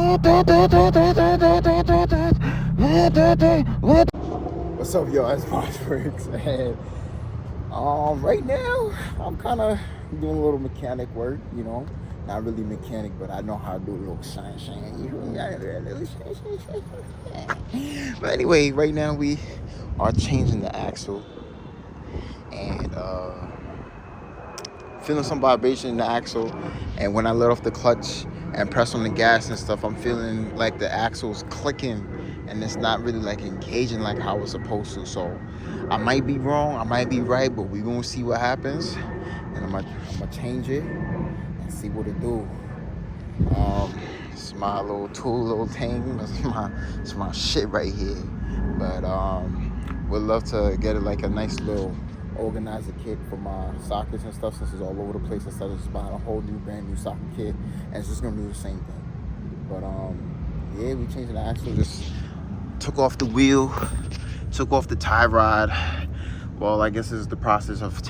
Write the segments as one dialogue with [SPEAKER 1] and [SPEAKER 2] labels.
[SPEAKER 1] What's up, y'all? It's Foxworks, and right now I'm kind of doing a little mechanic work. Not really mechanic, but I know how to do a little shine. But anyway, right now we are changing the axle, and feeling some vibration in the axle. And when I let off the clutch and press on the gas and stuff, I'm feeling like the axle's clicking and it's not really like engaging like how it's supposed to. So I might be wrong, I might be right, but we're gonna see what happens. And I'm gonna change it and see what it do. It's my little tool, little thing. It's my shit right here. But would love to get it like a nice little organizer kit for my sockets and stuff, since it's all over the place, instead of just buying a whole new brand new socket kit, and it's just gonna do the same thing. But yeah, we changed the axle, just took off the wheel, took off the tie rod. Well, I guess this is the process of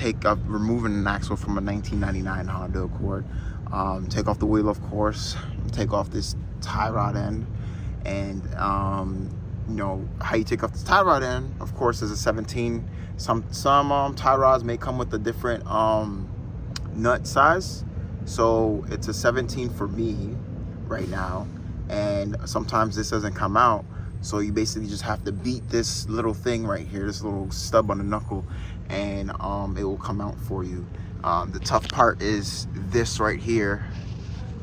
[SPEAKER 1] removing an axle from a 1999 Honda Accord. Take off the wheel, of course, take off this tie rod end, and how you take off the tie rod end, of course, is a 17. Some tie rods may come with a different nut size, so it's a 17 for me right now, and sometimes this doesn't come out, so you basically just have to beat this little thing right here, this little stub on the knuckle, and it will come out for you. The tough part is this right here,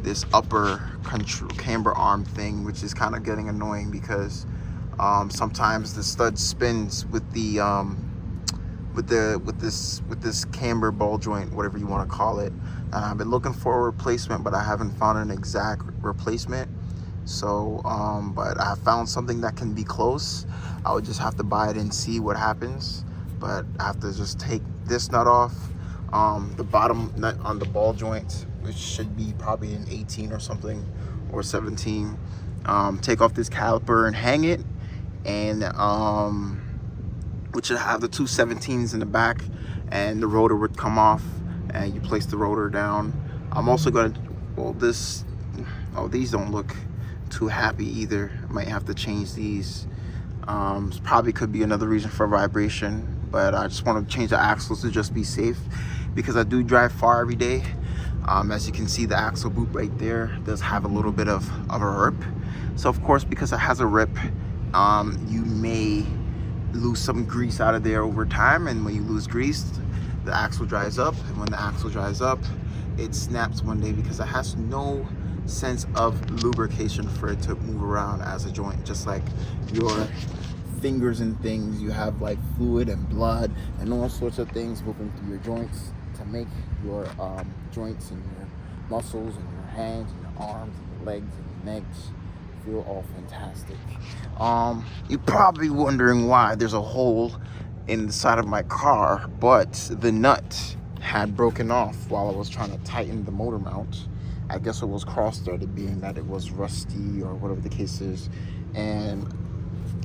[SPEAKER 1] this upper camber arm thing, which is kind of getting annoying because sometimes the stud spins with this camber ball joint, whatever you want to call it. And I've been looking for a replacement, but I haven't found an exact replacement. So but I found something that can be close. I would just have to buy it and see what happens. But I have to just take this nut off, the bottom nut on the ball joint, which should be probably an 18 or something, or 17. Take off this caliper and hang it, and which should have the two 17s in the back, and the rotor would come off, and you place the rotor down. I'm also going to, these don't look too happy either. I might have to change these. Probably could be another reason for vibration, but I just want to change the axles to just be safe, because I do drive far every day. As you can see, the axle boot right there does have a little bit of a rip. So of course, because it has a rip, you may lose some grease out of there over time, and when you lose grease, the axle dries up, and when the axle dries up, it snaps one day because it has no sense of lubrication for it to move around as a joint. Just like your fingers and things, you have like fluid and blood and all sorts of things moving through your joints to make your joints and your muscles and your hands and your arms and your legs and your necks feel all fantastic. You're probably wondering why there's a hole in the side of my car, but the nut had broken off while I was trying to tighten the motor mount. I guess it was cross-threaded, being that it was rusty or whatever the case is, and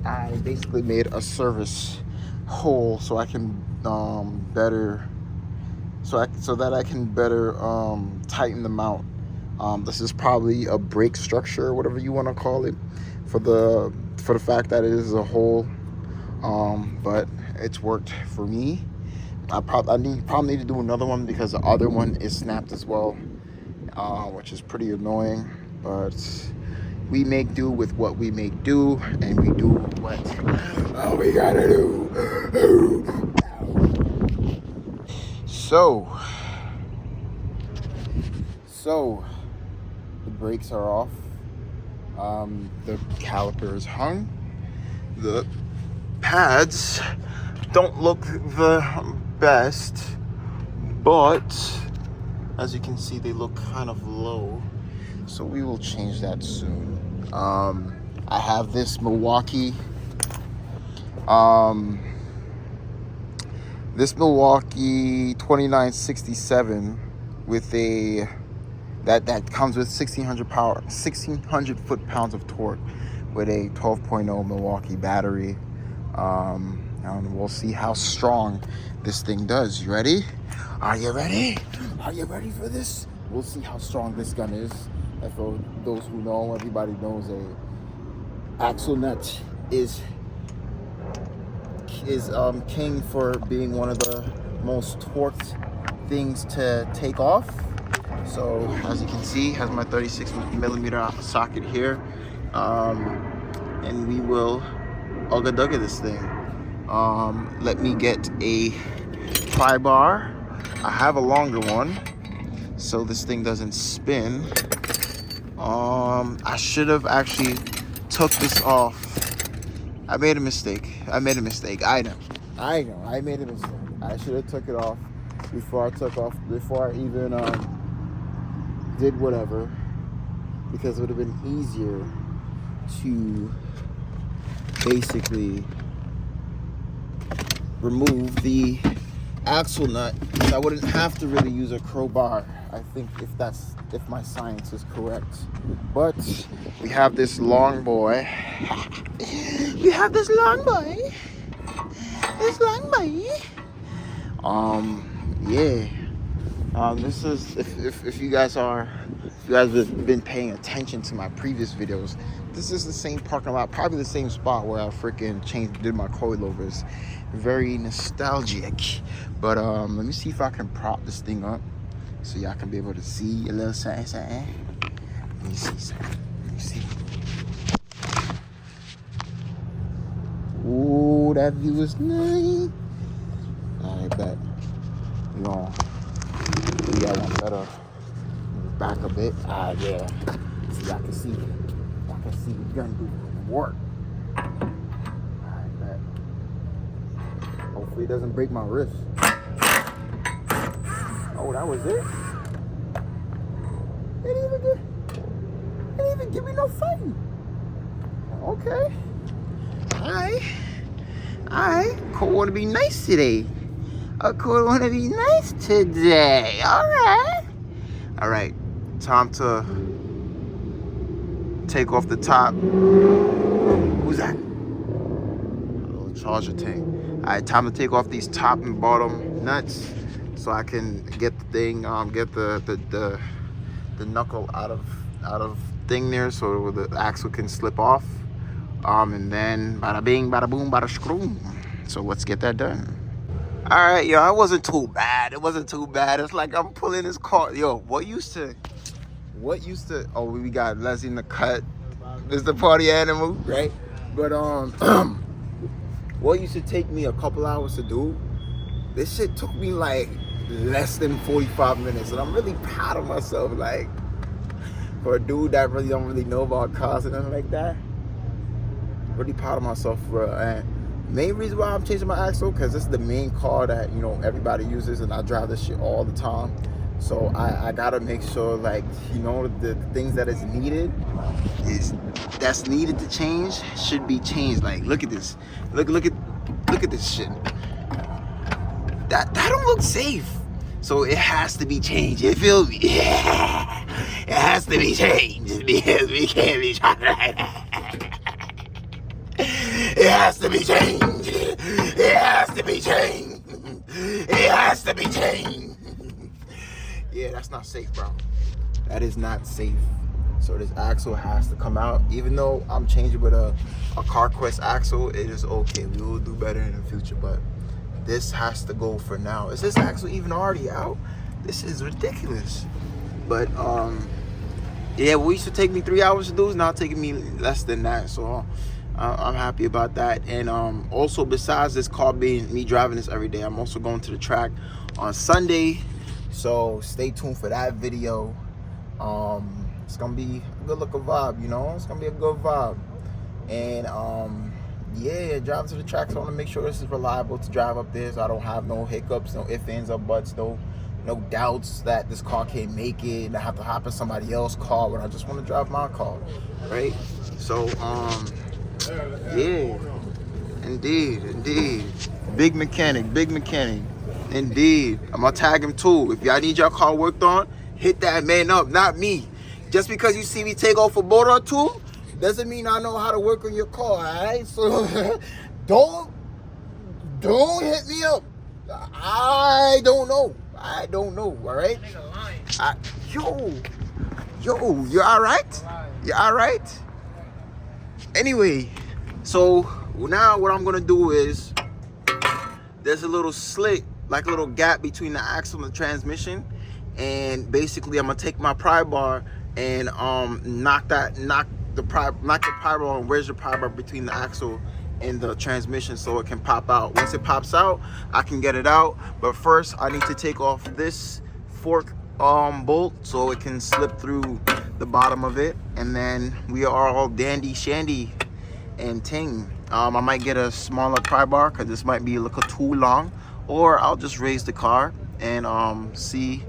[SPEAKER 1] I basically made a service hole so I can better tighten the mount. This is probably a brake structure or whatever you want to call it, for the fact that it is a hole, but it's worked for me. I probably need to do another one, because the other one is snapped as well, which is pretty annoying, but we make do with what we make do, and we do what we gotta do. So the brakes are off, the caliper is hung, the pads don't look the best, but as you can see, they look kind of low, so we will change that soon. I have this Milwaukee 2967 with that comes with 1600 foot-pounds of torque, with a 12.0 Milwaukee battery. And we'll see how strong this thing does. You ready? Are you ready? Are you ready for this? We'll see how strong this gun is. And for those who know, everybody knows a axle nut is king for being one of the most torqued things to take off. So as you can see, has my 36 millimeter socket here, and we will ugga dugga this thing. Let me get a pry bar. I have a longer one, so this thing doesn't spin. I should have actually took this off. I made a mistake. I made a mistake. I know. I made a mistake. I should have took it off before I even did whatever, because it would have been easier to basically remove the axle nut. I wouldn't have to really use a crowbar, I think, if my science is correct. But we have this long boy. We have this long boy. Yeah. This is if you guys have been paying attention to my previous videos, this is the same parking lot, probably the same spot where I freaking did my coilovers. Very nostalgic. But let me see if I can prop this thing up so y'all can be able to see a little something. Let me see something. Let me see. Ooh, that view is nice. I bet. We got one better. Back a bit. Yeah. So y'all can see. The gun do work. I bet. Hopefully it doesn't break my wrist. Oh, that was it? It didn't even give me no fighting. Okay. Alright. Cool, wanna be nice today. Cool, wanna be nice today. Alright. Time to take off the top. Who's that? A little charger tank. Alright, time to take off these top and bottom nuts so I can get the thing, get the knuckle out of thing there so the axle can slip off. And then bada bing, bada boom, bada screw. So let's get that done. Alright, yo, it wasn't too bad. It's like I'm pulling this car. Yo, what used to, oh, we got Leslie in the cut. This is the party animal, right? But, what used to take me a couple hours to do, this shit took me like less than 45 minutes. And I'm really proud of myself, like, for a dude that really don't really know about cars and nothing like that. Really proud of myself, bro. And main reason why I'm changing my axle, because this is the main car that, you know, everybody uses, and I drive this shit all the time. So I gotta make sure, like, you know, the things that is needed that's needed to change should be changed. Like, look at this. Look at this shit. That don't look safe. So it has to be changed. You feel me? Yeah. It has to be changed because we can't be trying like that. It has to be changed. It has to be changed. It has to be changed. Yeah, that's not safe, bro. That is not safe. So this axle has to come out. Even though I'm changing with a CarQuest axle, it is okay. We will do better in the future, but this has to go for now. Is this axle even already out? This is ridiculous. But yeah, what used to take me 3 hours to do is now taking me less than that. So I'm happy about that. And also, besides this car being me driving this every day, I'm also going to the track on Sunday. So stay tuned for that video. It's gonna be a good looking vibe, you know. It's gonna be a good vibe. And yeah, driving to the track. So I want to make sure this is reliable to drive up there, so I don't have no hiccups, no ifs, ands, or buts, no doubts that this car can't make it, and I have to hop in somebody else's car when I just want to drive my car, right? So yeah, indeed, big mechanic, indeed. I'm gonna tag him too. If y'all need your car worked on, hit that man up, not me. Just because you see me take off a motor or two doesn't mean I know how to work on your car, all right? So don't hit me up. I don't know, all right? Yo, Yo, you all right? You all right? Anyway, so now what I'm gonna do is there's a little slit, like a little gap between the axle and the transmission, and basically I'm gonna take my pry bar and knock the pry bar and where's the pry bar between the axle and the transmission so it can pop out. Once it pops out, I can get it out. But first, I need to take off this fork bolt so it can slip through the bottom of it, and then we are all dandy shandy and ting. I might get a smaller pry bar because this might be a little too long, or I'll just raise the car and see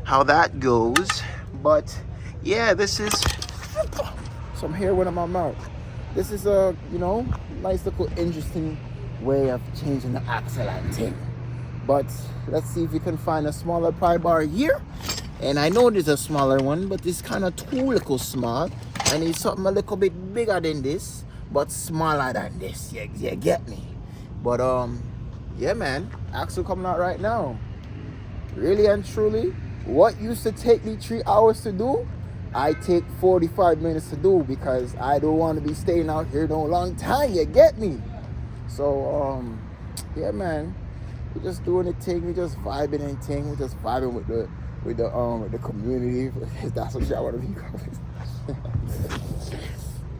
[SPEAKER 1] how that goes. But yeah, this is some hair went in my mouth. This is a, you know, nice little interesting way of changing the axle and ting. But let's see if we can find a smaller pry bar here. And I know there's a smaller one, but it's kind of too little small. I need something a little bit bigger than this, but smaller than this. Yeah, get me. But yeah, man, axle coming out right now. Really and truly, what used to take me 3 hours to do, I take 45 minutes to do, because I don't want to be staying out here no long time. You get me? So yeah, man, we're just doing the thing. We're just vibing and ting. We're just vibing with the community. That's what y'all want to be called.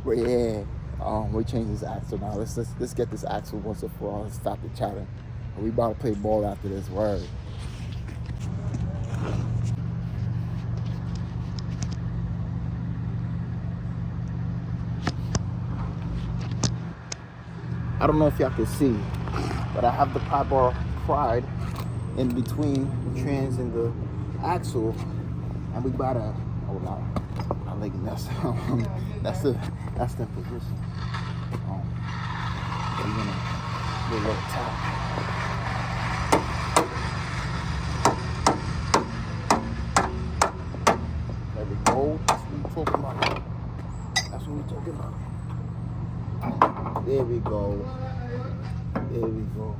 [SPEAKER 1] But yeah, we change this axle now. Let's get this axle once and for all. Let's stop the chatting. We about to play ball after this. Word. I don't know if y'all can see, but I have the pry bar pried in between the trans and the axle, and we about to hold on. I think that's the position. We're gonna do a little tap. There we go. That's what we're talking about. That's what we're talking about. There we go. There we go.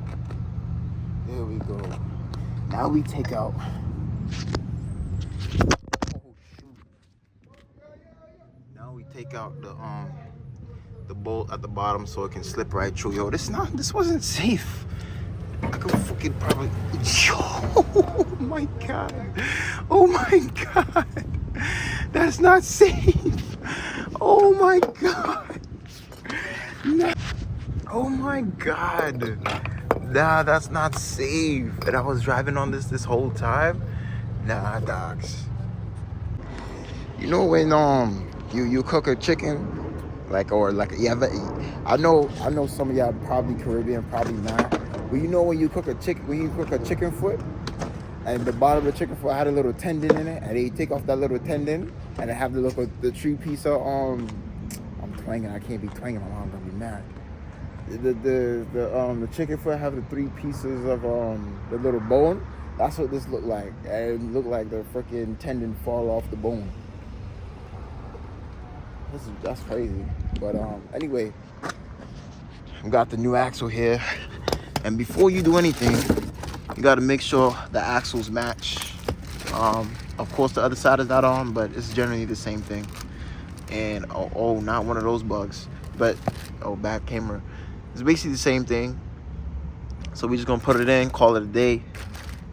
[SPEAKER 1] There we go. Now we take out. Oh shoot. Now we take out the bolt at the bottom so it can slip right through. Yo, this wasn't safe. I could fucking probably. Yo, oh my god. Oh my god. That's not safe. Oh my god. No. Oh my god. Nah, that's not safe. And I was driving on this whole time. Nah, dogs. You know when you cook a chicken, I know some of y'all probably Caribbean, probably not. But you know when you cook a chicken foot, and the bottom of the chicken foot had a little tendon in it, and they take off that little tendon, and they have the 3 piece of I'm twanging. I can't be twanging. My mom's gonna be mad. The chicken foot have the 3 pieces of the little bone. That's what this looked like. It looked like the freaking tendon fall off the bone. That's crazy. But anyway, we got the new axle here, and before you do anything, you got to make sure the axles match. Of course, the other side is not on, but it's generally the same thing. And oh, not one of those bugs, but bad camera. It's basically the same thing. So we just gonna put it in, call it a day,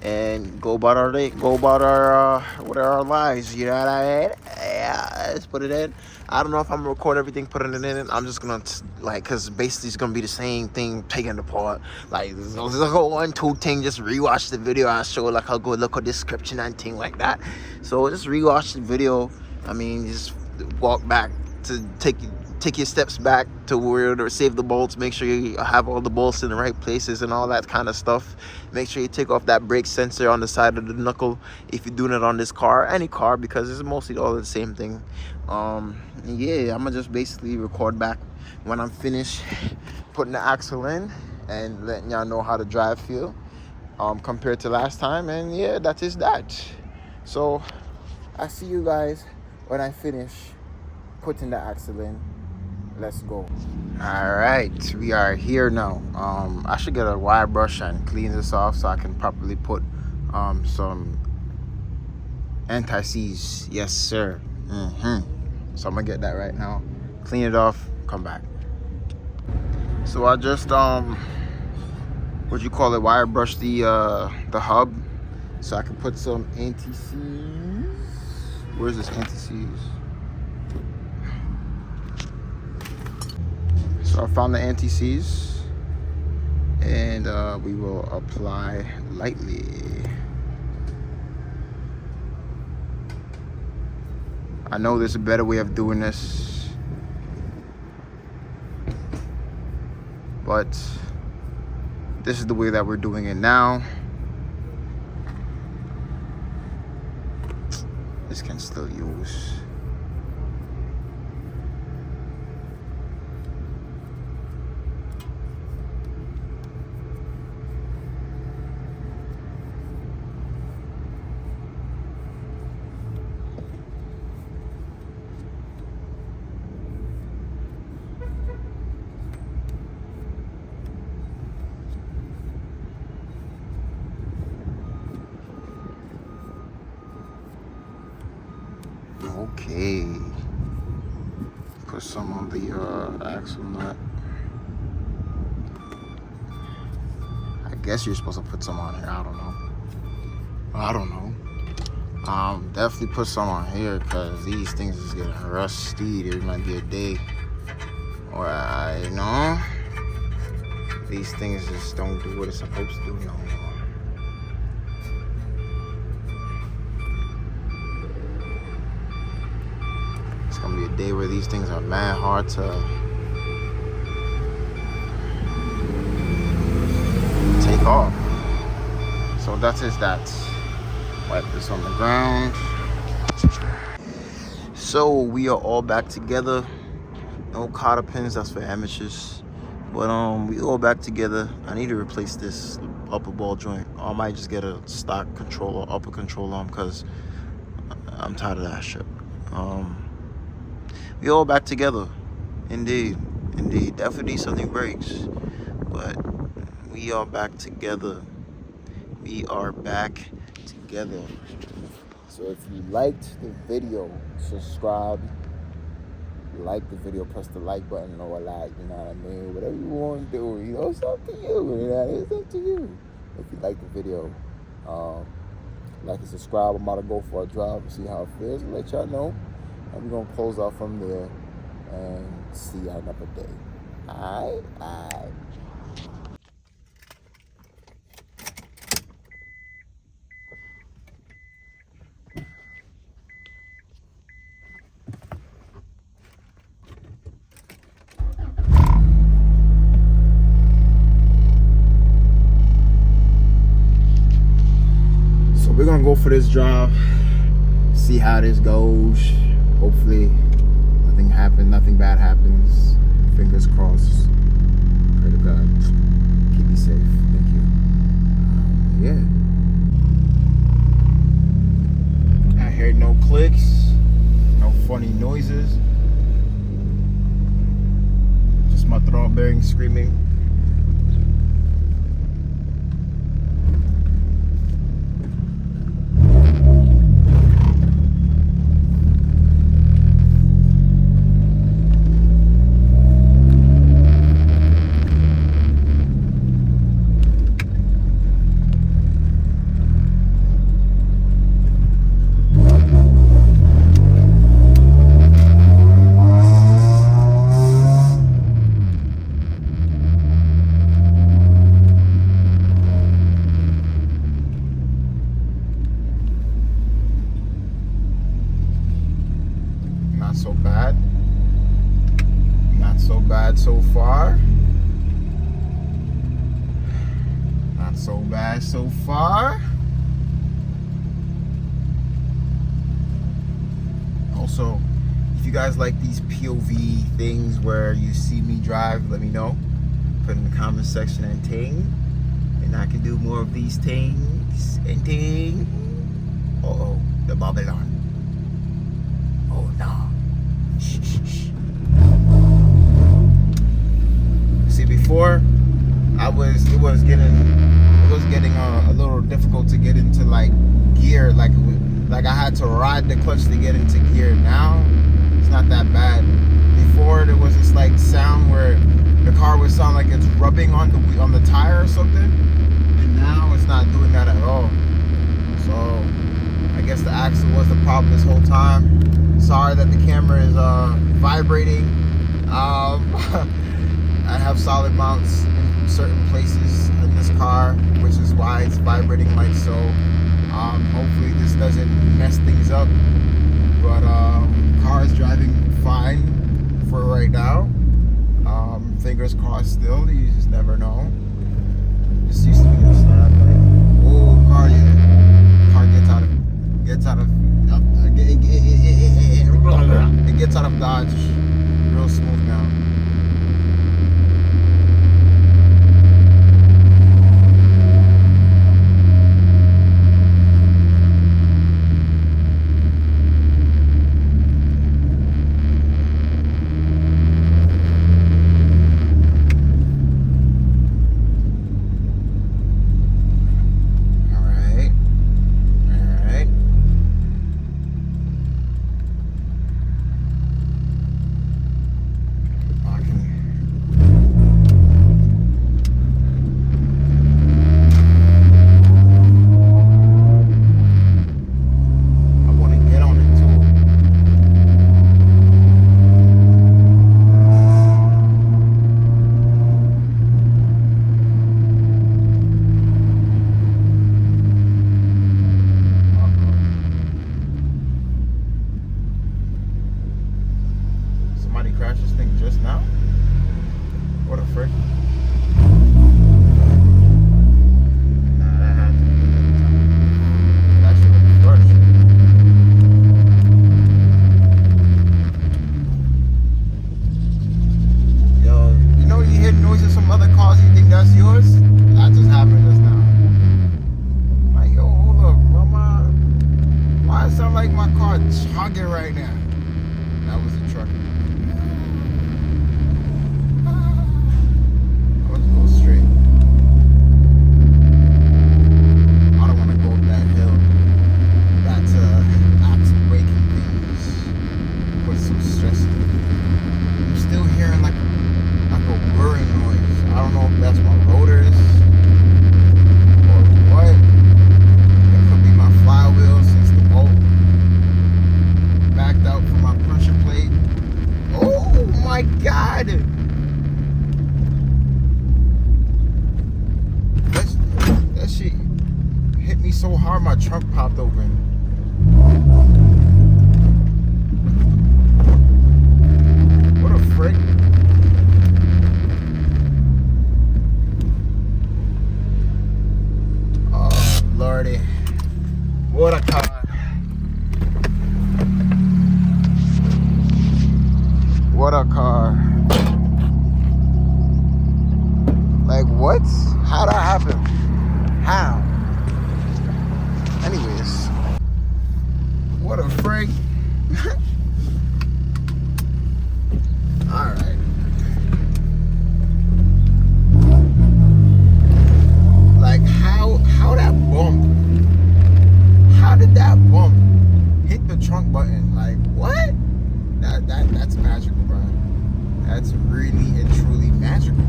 [SPEAKER 1] and go about our day, what are our lives, you know what I mean? Yeah, let's put it in. I don't know if I'm gonna record everything, putting it in. I'm just gonna cause basically it's gonna be the same thing taken apart. Like there's a whole 1-2 thing. Just rewatch the video. I'll show like a good look at description and thing like that. So just rewatch the video. I mean, just walk back to take your steps back to where to save the bolts. Make sure you have all the bolts in the right places and all that kind of stuff. Make sure you take off that brake sensor on the side of the knuckle if you're doing it on this car, any car, because it's mostly all the same thing. Yeah, I'm gonna just basically record back when I'm finished putting the axle in and letting y'all know how the drive feel compared to last time. And yeah, that is that. So I see you guys when I finish putting the axle in. Let's go. All right, we are here now. I should get a wire brush and clean this off so I can properly put some anti-seize. Yes sir, So I'm gonna get that right now, clean it off, come back. So I just wire brush the hub so I can put some anti-seize. Where's this anti-seize? So I found the anti-seize, and we will apply lightly. I know there's a better way of doing this, but this is the way that we're doing it now. This can still use. Okay, put some on the axle nut. I guess you're supposed to put some on here. I don't know. Definitely put some on here because these things is getting rusty. There might be a day where these things just don't do what it's supposed to do no more. Gonna be a day where these things are mad hard to take off. So that is that. Wipe this on the ground. So we are all back together. No cotter pins, that's for amateurs. But we all back together. I need to replace this upper ball joint. Or I might just get a stock controller, upper controller, because I'm tired of that shit. We all back together. Indeed. Definitely something breaks. But we are back together. So if you liked the video, subscribe. Like the video, press the like button or a like, you know what I mean? Whatever you want to do, it's up to you, it's up to you. If you like the video, like and subscribe. I'm about to go for a drive and see how it feels and let y'all know. And we're gonna close out from there and see y'all another day. Alright. So we're gonna go for this drive, see how this goes. Hopefully nothing bad happens. Fingers crossed. Pray to God. Keep me safe. Thank you. I heard no clicks, no funny noises. Just my throttle bearing screaming. Not so bad so far. Not so bad so far. Also, if you guys like these POV things where you see me drive, let me know. Put in the comment section and ting. And I can do more of these things and ting. Uh-oh, the Babylon. Oh no. Shh. See, before it was getting a little difficult to get into like gear, like Like I had to ride the clutch to get into gear. Now it's not that bad. Before there was this like sound where the car would sound like it's rubbing on the tire or something, and now it's not doing that at all. So I guess the axle was the problem this whole time. Sorry that the camera is vibrating. I have solid mounts in certain places in this car, which is why it's vibrating like so. Hopefully this doesn't mess things up, but car is driving fine for right now. Fingers crossed still, you just never know. This used to be a slab, like, whoa, car gets out of dodge real smooth now. Crashed this thing just now? What a frick. Nah, that had to be that shit was fresh. Yo, you know you hear noises from other cars, you think that's yours? That just happened just now. Like, yo, hold up, mama. Why it sound like my car chugging right now? That was a truck. So hard my trunk popped open. What a frick. Oh lordy. What a car. What a car. Like what? How'd that happen? How? Anyways, what a freak. Alright. Like how that bump? How did that bump hit the trunk button? Like what? That's magical, bro. That's really and truly magical.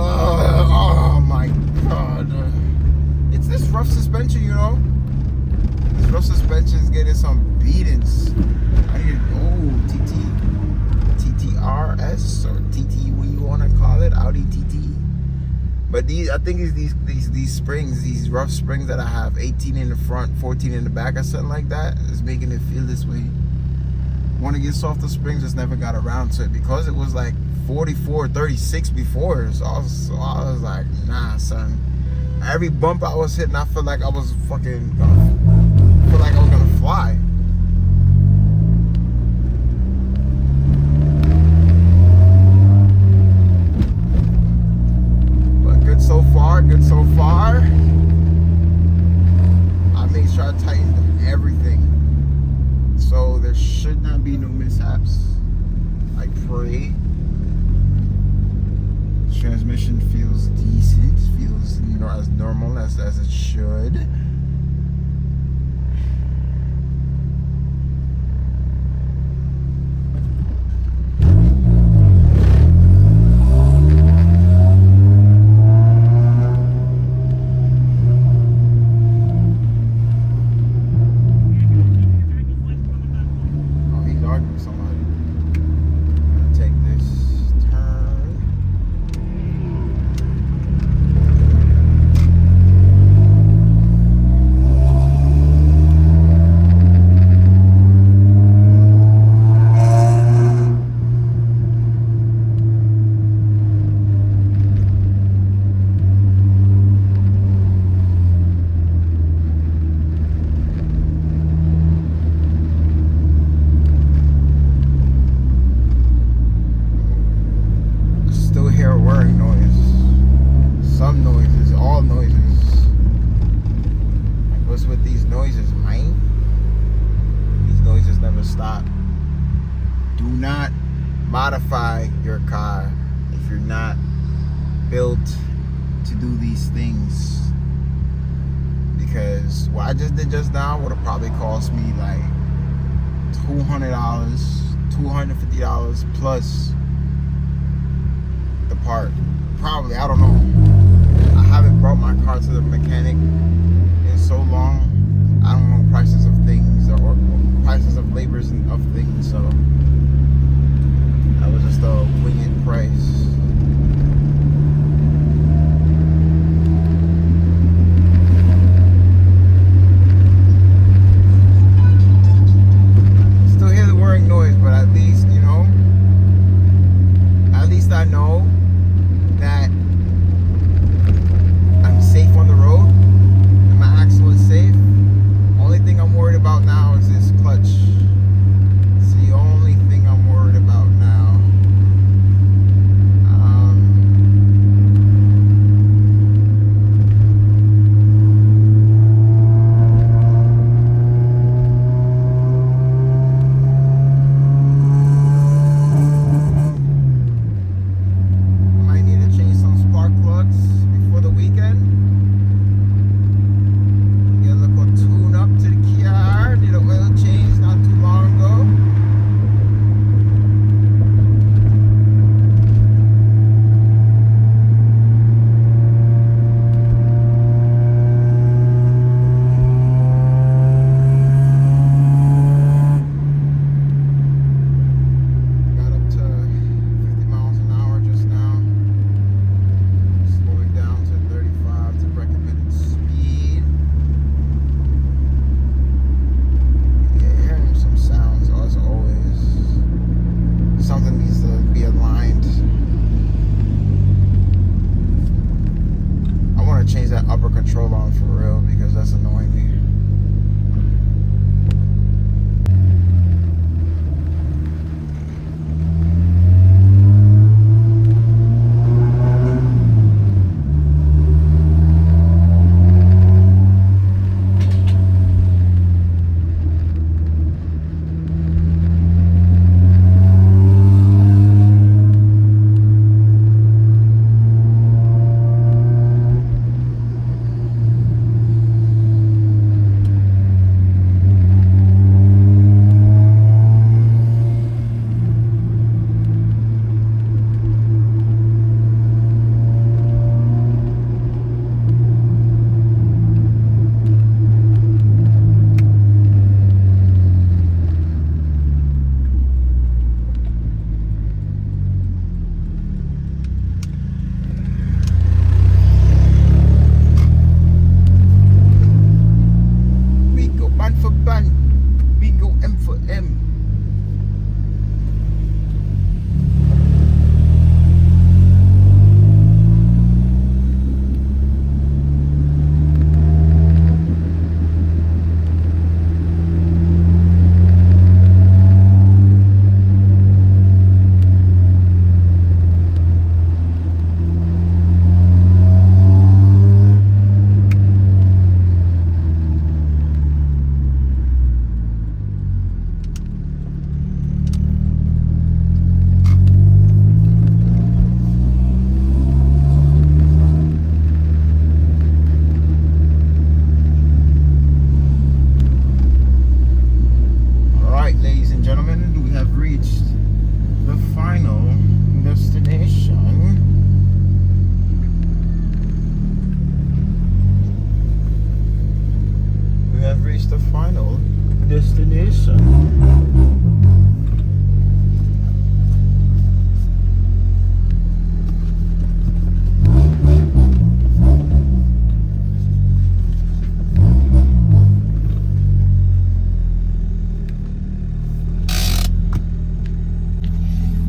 [SPEAKER 1] Oh my god. It's this rough suspension, you know? This rough suspension is getting some beatings. I need TTRS or TT, what you want to call it, Audi TT. But I think it's these springs, these rough springs that I have, 18 in the front, 14 in the back or something like that, is making it feel this way. Want to get softer springs, just never got around to it because it was like 44, 36 before. So I was like, nah, son. Every bump I was hitting, I felt like I was fucking gonna fly. But good so far, good so far. I made sure I tightened everything. So there should not be no mishaps. I pray. Transmission feels decent, feels as normal as it should. Stop. Do not modify your car if you're not built to do these things, because what I just did just now would have probably cost me like $200, $250 plus the part. Probably, I don't know. I haven't brought my car to the mechanic in so long. I don't know prices of things or prices of labors and of things, so that was just a winged price. Still hear the whirring noise, but at least, you know, at least I know that I'm safe on the road and my axle is safe. Only thing I'm worried have reached the final destination.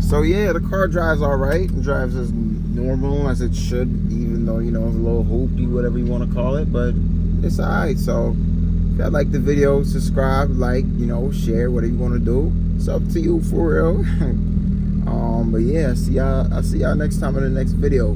[SPEAKER 1] So yeah, the car drives all right. It drives as normal as it should, even though, you know, it's a little hoopty, whatever you want to call it, but it's all right. So if y'all like the video, subscribe, like, you know, share, whatever you want to do. It's up to you, for real. But yeah, I'll see y'all next time in the next video.